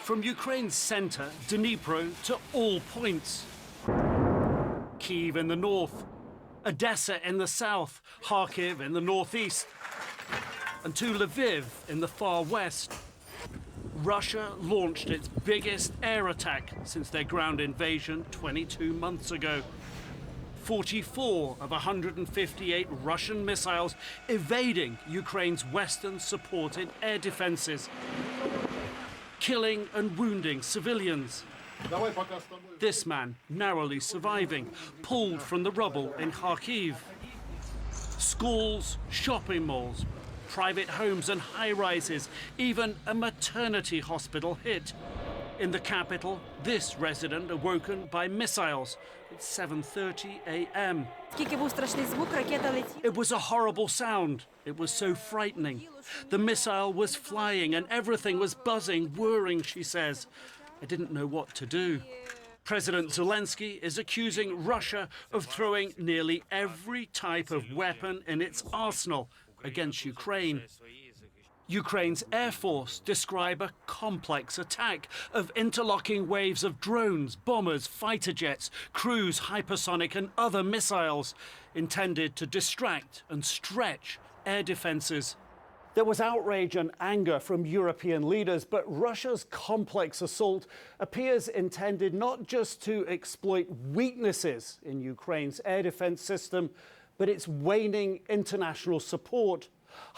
From Ukraine's center, Dnipro, to all points. Kyiv in the north, Odessa in the south, Kharkiv in the northeast, and to Lviv in the far west. Russia launched its biggest air attack since their ground invasion 22 months ago. 44 of 158 Russian missiles evading Ukraine's Western-supported air defenses, killing and wounding civilians. This man narrowly surviving, pulled from the rubble in Kharkiv. Schools, shopping malls, private homes and high-rises, even a maternity hospital hit. In the capital, this resident awoken by missiles at 7:30 a.m. It was a horrible sound. It was so frightening. The missile was flying and everything was buzzing, whirring, she says. I didn't know what to do. President Zelensky is accusing Russia of throwing nearly every type of weapon in its arsenal against Ukraine. Ukraine's Air Force describe a complex attack of interlocking waves of drones, bombers, fighter jets, cruise, hypersonic and other missiles intended to distract and stretch air defenses. There was outrage and anger from European leaders, but Russia's complex assault appears intended not just to exploit weaknesses in Ukraine's air defense system, but its waning international support,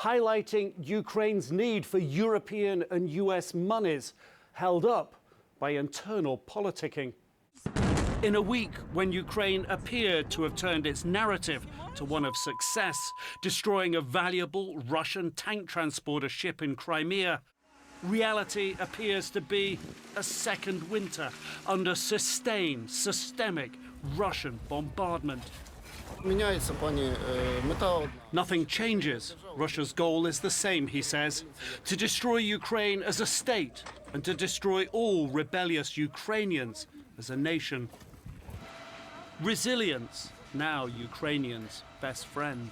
highlighting Ukraine's need for European and US monies held up by internal politicking. In a week when Ukraine appeared to have turned its narrative to one of success, destroying a valuable Russian tank transporter ship in Crimea, reality appears to be a second winter under sustained, systemic Russian bombardment. Nothing changes. Russia's goal is the same, he says, to destroy Ukraine as a state and to destroy all rebellious Ukrainians as a nation. Resilience, now Ukrainians' best friend.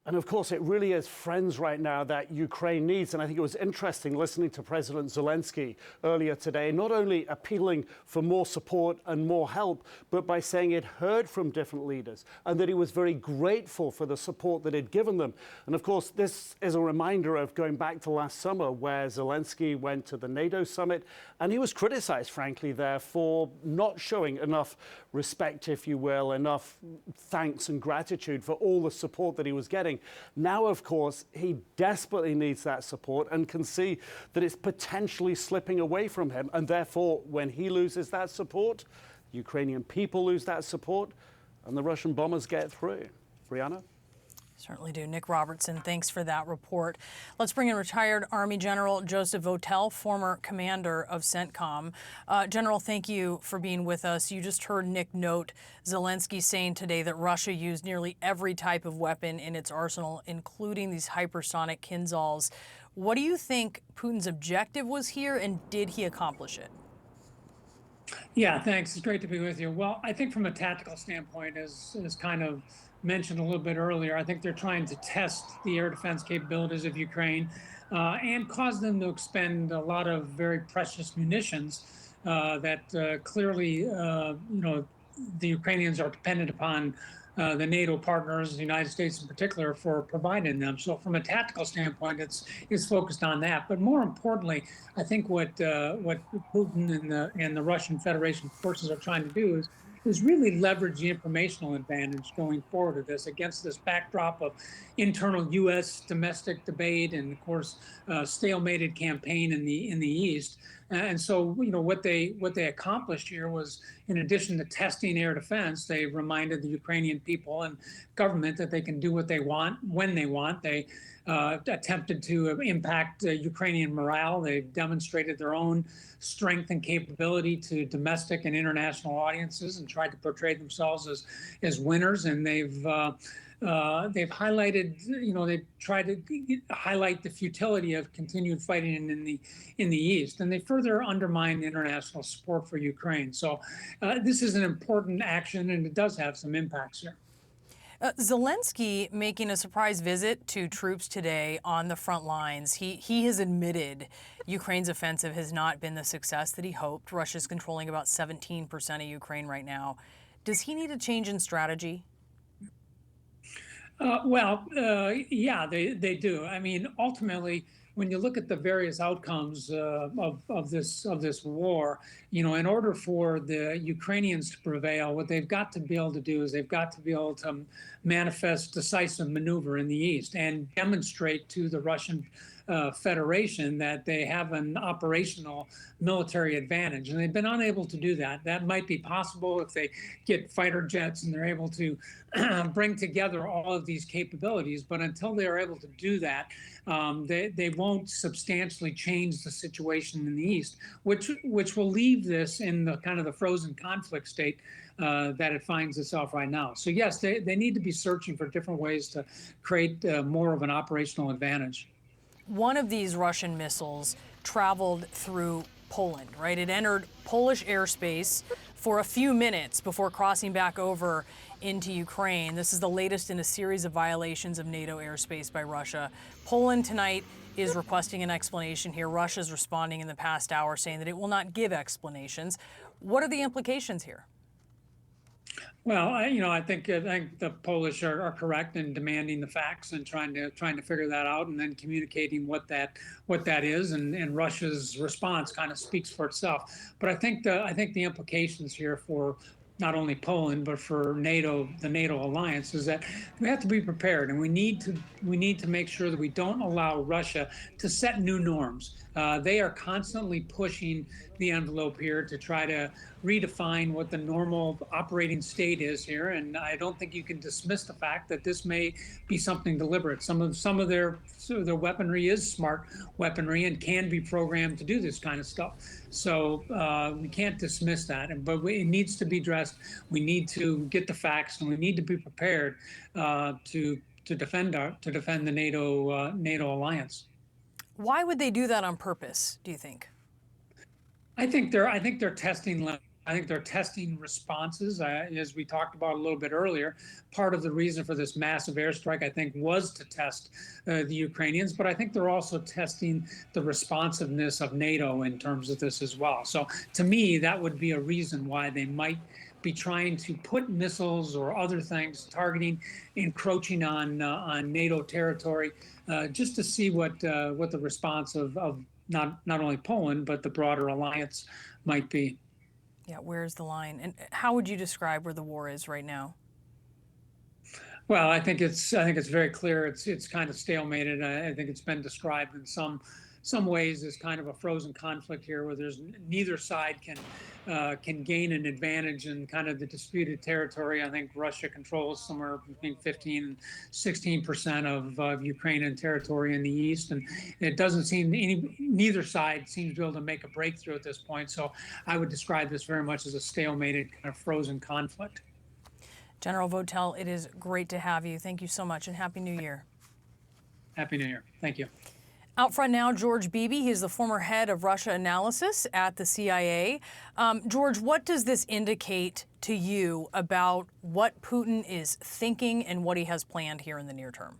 And of course, it really is friends right now that Ukraine needs. And I think it was interesting listening to President Zelensky earlier today, not only appealing for more support and more help, but by saying he'd heard from different leaders and that he was very grateful for the support that he'd given them. And of course, this is a reminder of going back to last summer where Zelensky went to the NATO summit and he was criticized, frankly, there for not showing enough respect, if you will, enough thanks and gratitude for all the support that he was getting. Now, of course, he desperately needs that support and can see that it's potentially slipping away from him. And therefore, when he loses that support, Ukrainian people lose that support, and the Russian bombers get through. Brianna? Certainly do. Nick Robertson, thanks for that report. Let's bring in retired Army General Joseph Votel, former commander of CENTCOM. General, thank you for being with us. You just heard Nick note Zelensky saying today that Russia used nearly every type of weapon in its arsenal, including these hypersonic Kinzhals. What do you think Putin's objective was here, and did he accomplish it? Yeah, thanks. It's great to be with you. Well, I think from a tactical standpoint, as kind of mentioned a little bit earlier, I think they're trying to test the air defense capabilities of Ukraine and cause them to expend a lot of very precious munitions that clearly, the Ukrainians are dependent upon the NATO partners, the United States in particular, for providing them. So from a tactical standpoint, it's focused on that. But more importantly, I think what Putin and the Russian Federation forces are trying to do is really leverage the informational advantage going forward of this against this backdrop of internal U.S. domestic debate and, of course, stalemated campaign in the East. And so, what they accomplished here was, in addition to testing air defense, they reminded the Ukrainian people and government that they can do what they want when they want. They attempted to impact Ukrainian morale. They demonstrated their own strength and capability to domestic and international audiences and tried to portray themselves as winners. And they've highlighted, they've tried to highlight the futility of continued fighting in the East, and they further undermine international support for Ukraine. So this is an important action, and it does have some impacts here. Zelensky making a surprise visit to troops today on the front lines. He has admitted Ukraine's offensive has not been the success that he hoped. Russia's controlling about 17% of Ukraine right now. Does he need a change in strategy? Yeah, they do. I mean, ultimately, when you look at the various outcomes of this war, in order for the Ukrainians to prevail, what they've got to be able to do is they've got to be able to manifest decisive maneuver in the east and demonstrate to the Russian Federation that they have an operational military advantage, and they've been unable to do that. That might be possible if they get fighter jets and they're able to bring together all of these capabilities. But until they are able to do that, they won't substantially change the situation in the east, which will leave this in the kind of the frozen conflict state that it finds itself right now. So yes, they need to be searching for different ways to create more of an operational advantage. One of these Russian missiles traveled through Poland, right? It entered Polish airspace for a few minutes before crossing back over into Ukraine. This is the latest in a series of violations of NATO airspace by Russia. Poland tonight is requesting an explanation here. Russia's responding in the past hour saying that it will not give explanations. What are the implications here? Well, I think the Polish are correct in demanding the facts and trying to figure that out, and then communicating what that is, and Russia's response kind of speaks for itself. But I think the implications here for not only Poland but for NATO, the NATO alliance, is that we have to be prepared, and we need to make sure that we don't allow Russia to set new norms. They are constantly pushing the envelope here to try to redefine what the normal operating state is here, and I don't think you can dismiss the fact that this may be something deliberate. Some of their weaponry is smart weaponry and can be programmed to do this kind of stuff. So we can't dismiss that, but it needs to be addressed. We need to get the facts, and we need to be prepared to defend the NATO alliance. Why would they do that on purpose, do you think? I think they're testing. I think they're testing responses, as we talked about a little bit earlier. Part of the reason for this massive airstrike, I think, was to test the Ukrainians, but I think they're also testing the responsiveness of NATO in terms of this as well. So to me, that would be a reason why they might be trying to put missiles or other things encroaching on NATO territory, just to see what the response of not only Poland but the broader alliance might be. Yeah, where's the line? And how would you describe where the war is right now? Well, I think it's very clear. It's kind of stalemated. I think it's been described in some ways as kind of a frozen conflict here, where there's neither side can gain an advantage in kind of the disputed territory. I think Russia controls somewhere between 15 and 16% of Ukrainian territory in the east, and it doesn't seem neither side seems to be able to make a breakthrough at this point. So I would describe this very much as a stalemated kind of frozen conflict. General Votel, it is great to have you. Thank you so much, and Happy New Year. Happy New Year. Thank you. Out front now, George Beebe. He's the former head of Russia analysis at the CIA. George, what does this indicate to you about what Putin is thinking and what he has planned here in the near term?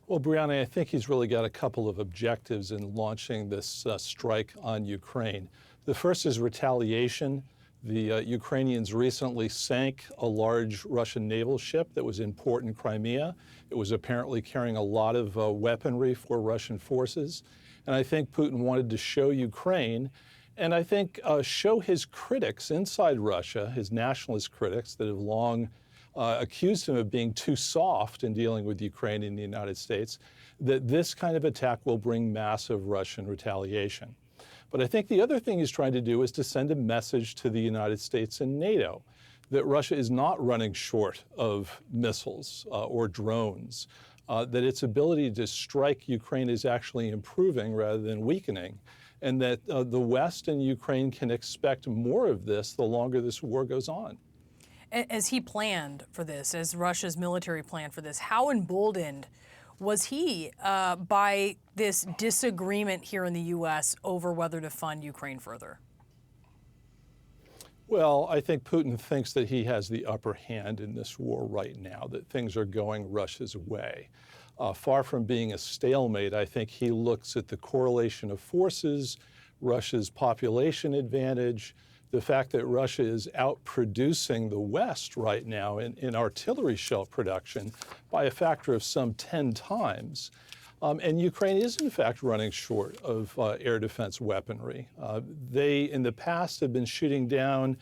Well, Brianna, I think he's really got a couple of objectives in launching this strike on Ukraine. The first is retaliation. The Ukrainians recently sank a large Russian naval ship that was in port in Crimea. It was apparently carrying a lot of weaponry for Russian forces. And I think Putin wanted to show Ukraine, and I think show his critics inside Russia, his nationalist critics that have long accused him of being too soft in dealing with Ukraine in the United States, that this kind of attack will bring massive Russian retaliation. But I think the other thing he's trying to do is to send a message to the United States and NATO that Russia is not running short of missiles or drones, that its ability to strike Ukraine is actually improving rather than weakening, and that the West and Ukraine can expect more of this the longer this war goes on. As he planned for this, as Russia's military planned for this, how emboldened was he by this disagreement here in the U.S. over whether to fund Ukraine further? Well, I think Putin thinks that he has the upper hand in this war right now, that things are going Russia's way. Far from being a stalemate, I think he looks at the correlation of forces, Russia's population advantage, the fact that Russia is outproducing the West right now in artillery shell production by a factor of some 10 times. And Ukraine is, in fact, running short of air defense weaponry. They, in the past, have been shooting down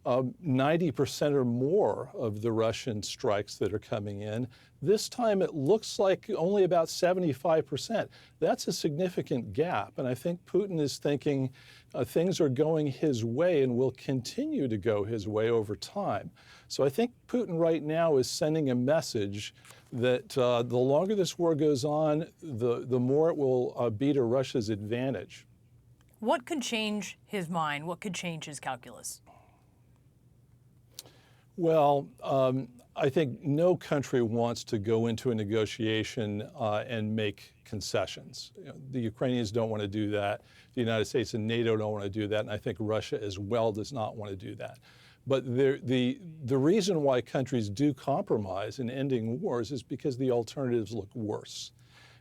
90% or more of the Russian strikes that are coming in. This time, it looks like only about 75%. That's a significant gap. And I think Putin is thinking things are going his way and will continue to go his way over time. So I think Putin right now is sending a message that the longer this war goes on, the more it will be to Russia's advantage. What could change his mind? What could change his calculus? Well, I think no country wants to go into a negotiation and make concessions. The Ukrainians don't want to do that. The United States and NATO don't want to do that. And I think Russia as well does not want to do that. But the reason why countries do compromise in ending wars is because the alternatives look worse.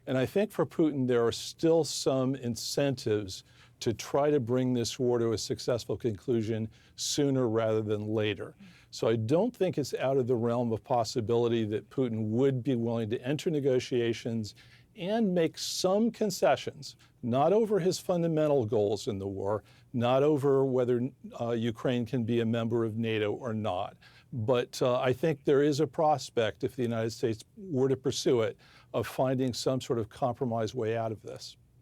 And I think for Putin, there are still some incentives to try to bring this war to a successful conclusion sooner rather than later. So I don't think it's out of the realm of possibility that Putin would be willing to enter negotiations and make some concessions, not over his fundamental goals in the war, not over whether Ukraine can be a member of NATO or not. But I think there is a prospect, if the United States were to pursue it, of finding some sort of compromise way out of this.